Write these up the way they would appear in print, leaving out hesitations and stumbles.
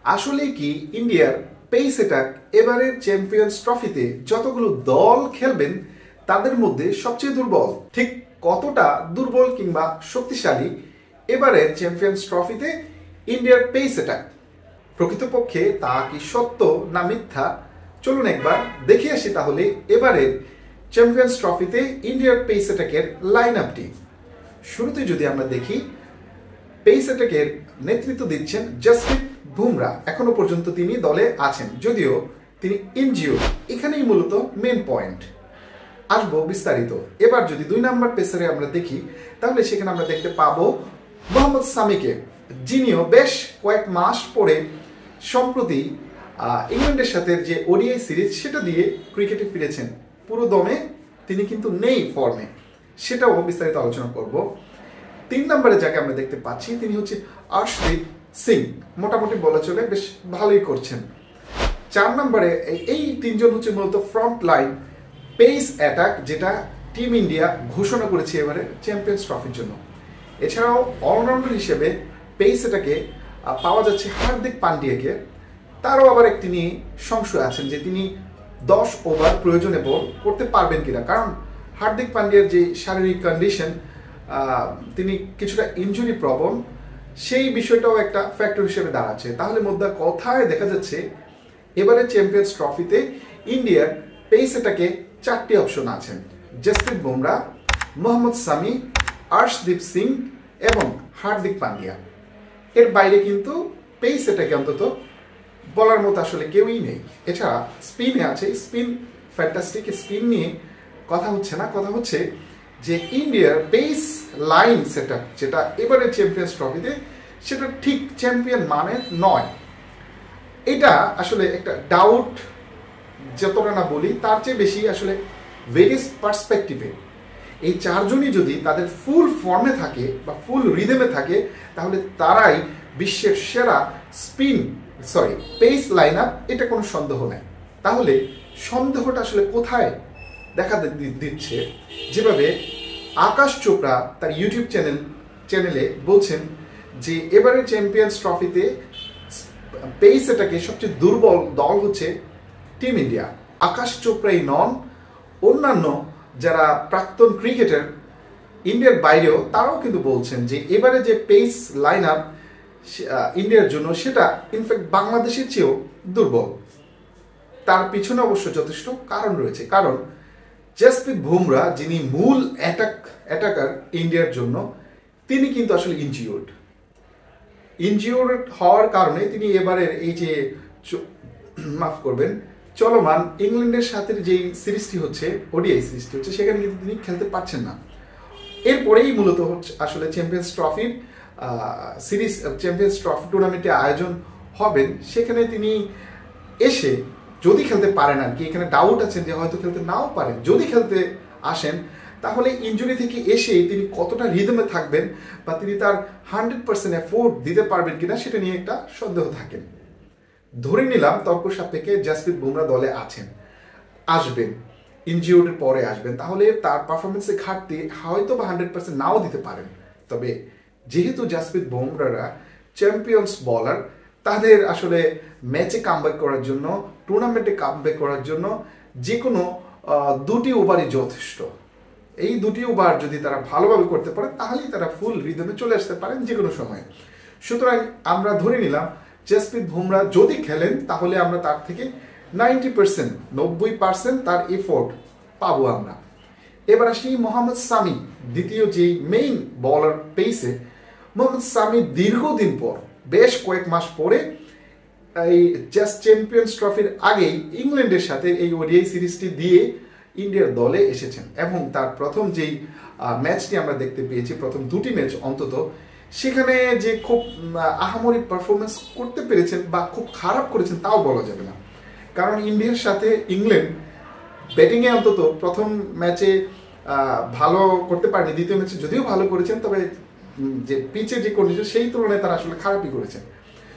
আসলে কি ইন্ডিয়ার পেস অ্যাটাক এবারের চ্যাম্পিয়ন্স ট্রফিতে যতগুলো দল খেলবেন তাদের মধ্যে সবচেয়ে দুর্বল? ঠিক কতটা দুর্বল কিংবা শক্তিশালী এবারের চ্যাম্পিয়ন্স ট্রফিতে ইন্ডিয়ার পেস অ্যাটাক? প্রকৃতপক্ষে তা কি সত্য না মিথ্যা? চলুন একবার দেখে আসি তাহলে এবারের চ্যাম্পিয়ন্স ট্রফিতে ইন্ডিয়ার পেস অ্যাটাকের লাইন আপটি। শুরুতে যদি আমরা দেখি, পেস অ্যাটাকের নেতৃত্ব দিচ্ছেন জসপ্রীত বুমরা। এখনো পর্যন্ত তিনি দলে আছেন, যদিও তিনি ইনজিওর্ড। এখানেই মূলত মেন পয়েন্ট। আসবো বিস্তারিত। এবার যদি 2 নম্বর পেসারে আমরা দেখি, তাহলে সেখানে আমরা দেখতে পাবো মোহাম্মদ সামিকে, যিনিও বেশ কয়েক মাস পরে সম্প্রতি ইংল্যান্ডের সাথে যে ওডিআই সিরিজ সেটা দিয়ে ক্রিকেটে ফিরেছেন। পুরো দমে তিনি কিন্তু নেই ফর্মে, সেটাও বিস্তারিত আলোচনা করব। 3 নম্বরে যাকে আমরা দেখতে পাচ্ছি তিনি হচ্ছে আর্শদীপ সিং। মোটামুটি বলা চলে বেশ ভালোই করছেন। 4 নম্বরে এই 3 জন হচ্ছে মূলত ফ্রন্ট লাইন পেস অ্যাটাক, যেটা টিম ইন্ডিয়া ঘোষণা করেছে এবারে চ্যাম্পিয়ন্স ট্রফির জন্য। এছাড়াও অলরাউন্ডার হিসেবে পেস অ্যাটাকে পাওয়া যাচ্ছে হার্দিক পান্ডিয়াকে। তারও আবার একটি নিয়ে সংশয় আছেন যে তিনি 10 ওভার প্রয়োজনে বল করতে পারবেন কিনা, কারণ হার্দিক পান্ডিয়ার যে শারীরিক কন্ডিশন, তিনি কিছুটা ইনজুরি প্রবণ, সেই বিষয়টাও একটা ফ্যাক্টর হিসেবে দাঁড়াচ্ছে। তাহলে মধ্যে কথায় দেখা যাচ্ছে এবারে চ্যাম্পিয়ন্স ট্রফিতে ইন্ডিয়ার পেস অ্যাটাকে 4টি অপশন আছেন: জসপ্রীত বুমরা, মোহাম্মদ সামি, আর্শদীপ সিং এবং হার্দিক পান্ডিয়া। এর বাইরে কিন্তু পেস অ্যাটাকে অন্তত বলার মতো আসলে কেউই নেই। এছাড়া স্পিনে আছে, স্পিন ফ্যান্টাস্টিক। স্পিন নিয়ে কথা হচ্ছে না, কথা হচ্ছে যে ইন্ডিয়ার পেস লাইন সেটআপ যেটা এবারে চ্যাম্পিয়ন্স ট্রফিতে, সেটা ঠিক চ্যাম্পিয়ন মানের নয়। এটা আসলে একটা ডাউট, যতটা না বলি তার চেয়ে বেশি আসলে ভেরিয়াস পার্সপেক্টিভে। এই 4 জনই যদি তাদের ফুল ফর্মে থাকে বা ফুল রিদমে থাকে, তাহলে তারাই বিশ্বের সেরা পেস লাইন আপ, এটা কোনো সন্দেহ নেই। তাহলে সন্দেহটা আসলে কোথায় দেখা দিচ্ছে? যেভাবে আকাশ চোপড়া তার ইউটিউব চ্যানেলে বলছেন যে এবারে চ্যাম্পিয়ন্স ট্রফিতে পেস অ্যাটাকে সবচেয়ে দুর্বল দল হচ্ছে টিম ইন্ডিয়া। আকাশ চোপড়াই নন, অন্যান্য যারা প্রাক্তন ক্রিকেটার ইন্ডিয়ার বাইরেও তারাও কিন্তু বলছেন যে এবারে যে পেস লাইন আপ ইন্ডিয়ার জন্য, সেটা ইনফ্যাক্ট বাংলাদেশের চেয়েও দুর্বল। তার পিছনে অবশ্য যথেষ্ট কারণ রয়েছে। কারণ জসপ্রীত বুমরা, যিনি মূল অ্যাটাকার ইন্ডিয়ার জন্য, তিনি কিন্তু আসলে ইনজিওর্ড হওয়ার কারণে তিনি এবারের এই যে চলমান ইংল্যান্ডের সাথে যে সিরিজটি হচ্ছে, ওডিআই সিরিজটি হচ্ছে, সেখানে কিন্তু তিনি খেলতে পারছেন না। এরপরেই মূলত হচ্ছে আসলে চ্যাম্পিয়ন্স ট্রফির সিরিজ, চ্যাম্পিয়ন্স ট্রফি টুর্নামেন্টে আয়োজন হবেন। সেখানে তিনি এসে যদি খেলতে পারেন, আর কি এখানে ডাউট আছেন যে হয়তো খেলতে নাও পারেন, যদি খেলতে আসেন তাহলে ইনজুরি থেকে এসে তিনি কতটা রিদমে থাকবেন বা তিনি তার 100% এফোর্ট দিতে পারবেন কিনা, সেটা নিয়ে একটা সন্দেহ থাকেন। ধরে নিলাম তর্ক সাপেক্ষে জসপ্রীত বুমরা দলে আসবেন, ইনজিওর্ডের পরে আসবেন, তাহলে তার পারফরমেন্সে ঘাটতি হয়তো বা 100% নাও দিতে পারেন। তবে যেহেতু জসপ্রীত বুমরারা চ্যাম্পিয়ন্স বলার, তাদের আসলে ম্যাচে কামব্যাক করার জন্য, টুর্নামেন্টে কামব্যাক করার জন্য যে কোনো 2টি ওভারই যথেষ্ট। এই 2টি ওভার যদি তারা ভালোভাবে করতে পারে, তাহলেই তারা ফুল রিদমে চলে আসতে পারেন যে কোনো সময়। সুতরাং আমরা ধরে নিলাম জসপ্রীত বুমরা যদি খেলেন, তাহলে আমরা তার থেকে 90% তার এফোর্ট পাবো আমরা। এবার আসি মোহাম্মদ সামি, দ্বিতীয় যে মেইন বলার পেসে। মোহাম্মদ সামি দীর্ঘদিন পর, বেশ কয়েক মাস পরে, এই জাস্ট চ্যাম্পিয়ন্স ট্রফির আগেই ইংল্যান্ডের সাথে এই ওডিআই সিরিজটি দিয়ে ইন্ডিয়ার দলে এসেছেন। এবং তার প্রথম যেই ম্যাচটি আমরা দেখতে পেয়েছি, প্রথম 2টি ম্যাচ অন্তত, সেখানে যে খুব আহামরি পারফরমেন্স করতে পেরেছেন বা খুব খারাপ করেছেন তাও বলা যাবে না। কারণ ইন্ডিয়ার সাথে ইংল্যান্ড ব্যাটিংয়ে অন্তত প্রথম ম্যাচে ভালো করতে পারেনি, দ্বিতীয় ম্যাচে যদিও ভালো করেছেন, তবে যে পিচের যে কন্ডিশন সেই তুলনায় তারা আসলে খারাপই করেছেন।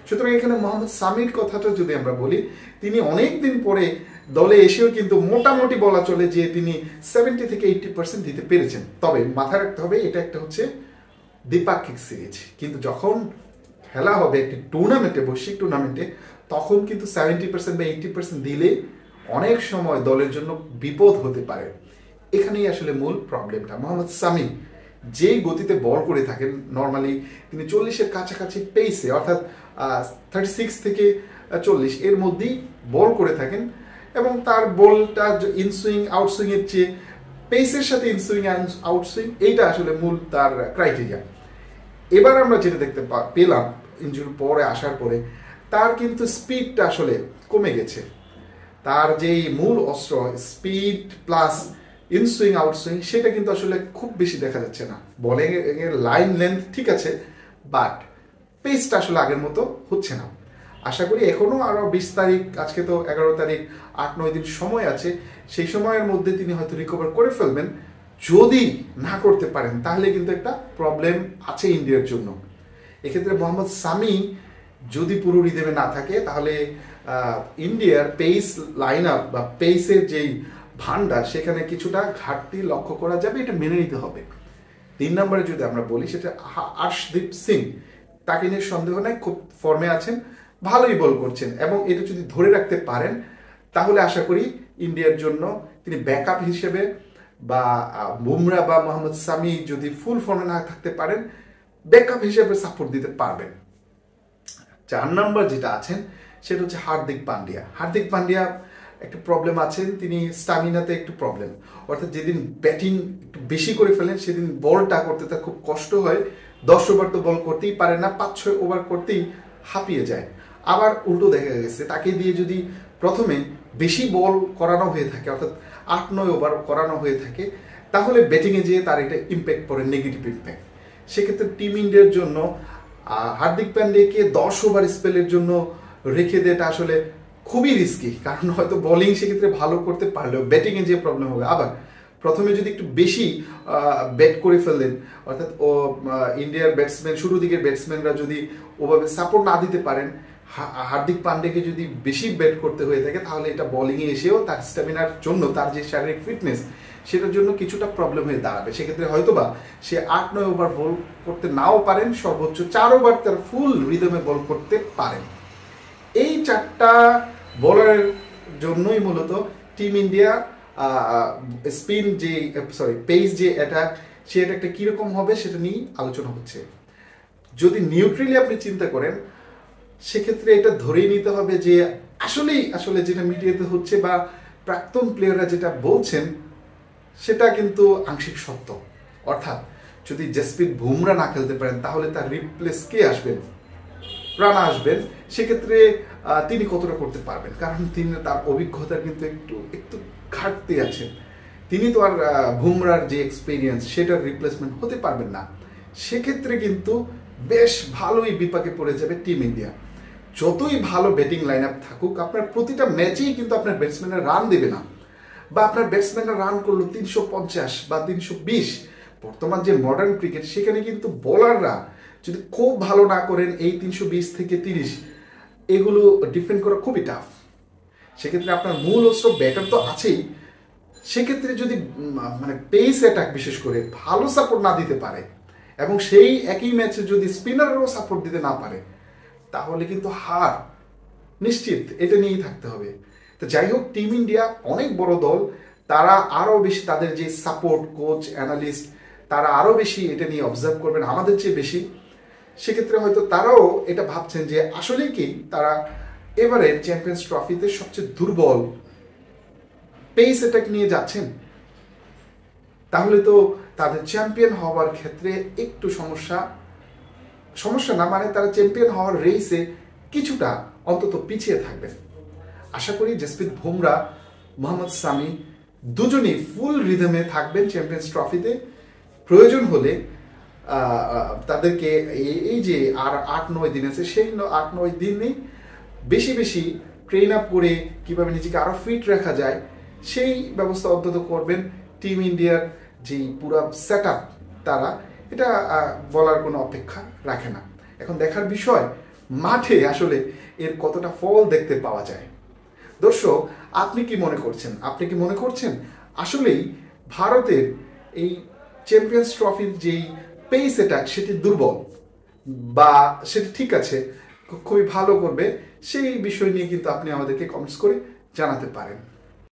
সুতরাং এখানে মোহাম্মদ সামির কথাটা যদি আমরা বলি, তিনি অনেক দিন পরে দলে এসেও কিন্তু মোটামুটি বলা চলে যে তিনি 70 থেকে 80% দিতে পেরেছেন। তবে মাথায় রাখতে হবে এটা একটা হচ্ছে দ্বিপাক্ষিক সিরিজ, কিন্তু যখন খেলা হবে একটি টুর্নামেন্টে, বৈশ্বিক টুর্নামেন্টে, তখন কিন্তু 70% বা 80% দিলে অনেক সময় দলের জন্য বিপদ হতে পারে। এখানেই আসলে মূল প্রবলেমটা। মোহাম্মদ সামি যেই গতিতে বল করে থাকেন, নর্মালি তিনি 40-এর কাছাকাছি পেসে, অর্থাৎ 36 থেকে 40 এর মধ্যেই বল করে থাকেন, এবং তার বলটা ইনসুইং আউটসুইংয়ের চেয়ে পেসের সাথে ইনসুইং আউটসুইং, এইটা আসলে মূল তার ক্রাইটেরিয়া। এবার আমরা যেটা দেখতে পেলাম ইনজুরি পরে আসার পরে, তার কিন্তু স্পিডটা আসলে কমে গেছে। তার যেই মূল অস্ত্র স্পিড প্লাস ইনসুইং আউটসুইং, সেটা কিন্তু আসলে খুব বেশি দেখা যাচ্ছে না। বলিং এর লাইন লেন্থ ঠিক আছে, বাট পেসটা আসলে আগের মতো হচ্ছে না। আশা করি এখনো আরো 20 তারিখ, আজকে তো 11 তারিখ, 8-9 দিন সময় আছে, সেই সময়ের মধ্যে তিনি হয়তো রিকভার করে ফেলবেন। যদি না করতে পারেন তাহলে কিন্তু একটা প্রবলেম আছে ইন্ডিয়ার জন্য। এক্ষেত্রে মোহাম্মদ সামি যদি পুরো রিদেমে না থাকে, তাহলে ইন্ডিয়ার পেস লাইন আপ বা পেসের যেই ভান্ডার, সেখানে কিছুটা ঘাটতি লক্ষ্য করা যাবে, এটা মেনে নিতে হবে। 3 নম্বরে যদি আমরা বলি, সেটা আর্শদীপ সিং, তাকে নিয়ে সন্দেহ নাই, খুব ফর্মে আছেন, ভালোই বল করছেন, এবং এটা যদি ধরে রাখতে পারেন তাহলে আশা করি ইন্ডিয়ার জন্য তিনি ব্যাকআপ হিসেবে, বা বুমরা বা মোহাম্মদ সামি যদি ফুল ফর্মে না থাকতে পারেন, ব্যাকআপ হিসেবে সাপোর্ট দিতে পারবেন। 4 নম্বর যেটা আছেন সেটা হচ্ছে হার্দিক পান্ডিয়া। হার্দিক পান্ডিয়া একটু প্রবলেম আছেন, তিনি স্টামিনাতে একটু প্রবলেম, অর্থাৎ যেদিন ব্যাটিং একটু বেশি করে ফেলেন সেদিন বলটা করতে তার খুব কষ্ট হয়। 10 ওভার তো বল করতেই পারে না, 5-6 ওভার করতেই হাঁপিয়ে যায়। আবার উল্টো দেখা গেছে, তাকে দিয়ে যদি প্রথমে বেশি বল করানো হয়ে থাকে, অর্থাৎ 8-9 ওভার করানো হয়ে থাকে, তাহলে ব্যাটিংয়ে যেয়ে তার এটা ইম্প্যাক্ট পড়ে, নেগেটিভ ইম্প্যাক্ট। সেক্ষেত্রে টিম ইন্ডিয়ার জন্য হার্দিক পান্ডিয়াকে 10 ওভার স্পেলের জন্য রেখে দেওয়াটা আসলে খুবই রিস্কি, কারণ হয়তো বোলিং সেক্ষেত্রে ভালো করতে পারলেও ব্যাটিংয়ে যে প্রবলেম হবে। আবার প্রথমে যদি একটু বেশি ব্যাট করে ফেললেন, অর্থাৎ ইন্ডিয়ার ব্যাটসম্যান, শুরু দিকের ব্যাটসম্যানরা যদি ওভাবে সাপোর্ট না দিতে পারেন, হার্দিক পান্ডিয়াকে যদি বেশি ব্যাট করতে হয়ে থাকে, তাহলে এটা বোলিংয়ে এসেও তার স্ট্যামিনার জন্য, তার যে শারীরিক ফিটনেস, সেটার জন্য কিছুটা প্রবলেম হয়ে দাঁড়াবে। সেক্ষেত্রে হয়তোবা সে 8-9 ওভার বল করতে নাও পারেন, সর্বোচ্চ 4 ওভার তার ফুল রিদমে বল করতে পারেন। এই 4টা বোলারের জন্যই মূলত টিম ইন্ডিয়া স্পিন যে পেস যে অ্যাটাক, সে অ্যাটাকটা কীরকম হবে সেটা নিয়েই আলোচনা হচ্ছে। যদি নিউট্রালি আপনি চিন্তা করেন, সেক্ষেত্রে এটা ধরেই নিতে হবে যে আসলে যেটা মিডিয়াতে হচ্ছে বা প্রাক্তন প্লেয়াররা যেটা বলছেন, সেটা কিন্তু আংশিক সত্য। অর্থাৎ যদি জসপ্রীত বুমরা না খেলতে পারেন, তাহলে তার রিপ্লেস কে আসবেন? রানা আসবেন। সেক্ষেত্রে তিনি কতটা করতে পারবেন? কারণ তিনি, তার অভিজ্ঞতার কিন্তু একটু ঘাটতি আছেন। তিনি তো আর বুমরার যে এক্সপিরিয়েন্স, সেটার রিপ্লেসমেন্ট হতে পারবেন না। সেক্ষেত্রে কিন্তু বেশ ভালোই বিপাকে পড়ে যাবে টিম ইন্ডিয়া। যতই ভালো ব্যাটিং লাইন আপ থাকুক, আপনার প্রতিটা ম্যাচেই কিন্তু আপনার ব্যাটসম্যানরা রান দেবে না, বা আপনার ব্যাটসম্যানরা রান করলো 350 বা 320। বর্তমান যে মডার্ন ক্রিকেট, সেখানে কিন্তু বোলাররা যদি খুব ভালো না করেন, এই 320 থেকে 30 এগুলো ডিফেন্ড করা খুবই টাফ। সেক্ষেত্রে আপনার মূল অস্ত্র ব্যাটার তো আছেই, সেক্ষেত্রে যদি মানে পেস অ্যাটাক বিশেষ করে ভালো সাপোর্ট না দিতে পারে, এবং সেই একই ম্যাচে যদি স্পিনারও সাপোর্ট দিতে না পারে, তাহলে কিন্তু হার নিশ্চিত। এটা নিয়েই থাকতে হবে। তো যাই হোক, টিম ইন্ডিয়া অনেক বড় দল, তারা আরও বেশি, তাদের যে সাপোর্ট কোচ অ্যানালিস্ট, তারা আরও বেশি এটা নিয়ে অবজার্ভ করবেন আমাদের চেয়ে বেশি। সেক্ষেত্রে হয়তো তারাও এটা ভাবছেন যে আসলে কি তারা এবারে চ্যাম্পিয়ন্স ট্রফিতে সবচেয়ে দুর্বল পেস অ্যাটাক নিয়ে যাচ্ছেন, তাহলে তো তাদের চ্যাম্পিয়ন হওয়ার ক্ষেত্রে একটু সমস্যা না, মানে তারা চ্যাম্পিয়ন হওয়ার রেসে কিছুটা অন্তত পিছিয়ে থাকবেন। আশা করি জসপ্রীত বুমরা, মোহাম্মদ সামি দুজনেই ফুল রিদমে থাকবেন চ্যাম্পিয়ন্স ট্রফিতে। প্রয়োজন হলে তাদেরকে এই যে আর 8-9 দিন আছে, সেই 8-9 দিনে বেশি বেশি ট্রেন আপ করে কিভাবে নিজেকে আরো ফিট রাখা যায়, সেই ব্যবস্থা অন্তত করবেন। টিম ইন্ডিয়ার যে পুরো সেট আপ, তারা এটা বলার কোনো অপেক্ষা রাখে না। এখন দেখার বিষয় মাঠে আসলে এর কতটা ফল দেখতে পাওয়া যায়। দর্শক, আপনি কি মনে করছেন আসলেই ভারতের এই চ্যাম্পিয়ন্স ট্রফির যেই পেস অ্যাটাক, সেটি দুর্বল, বা সেটা ঠিক আছে, খুবই ভালো করবে, সেই বিষয় নিয়ে কিন্তু আপনি আমাদেরকে কমেন্টস করে জানাতে পারেন।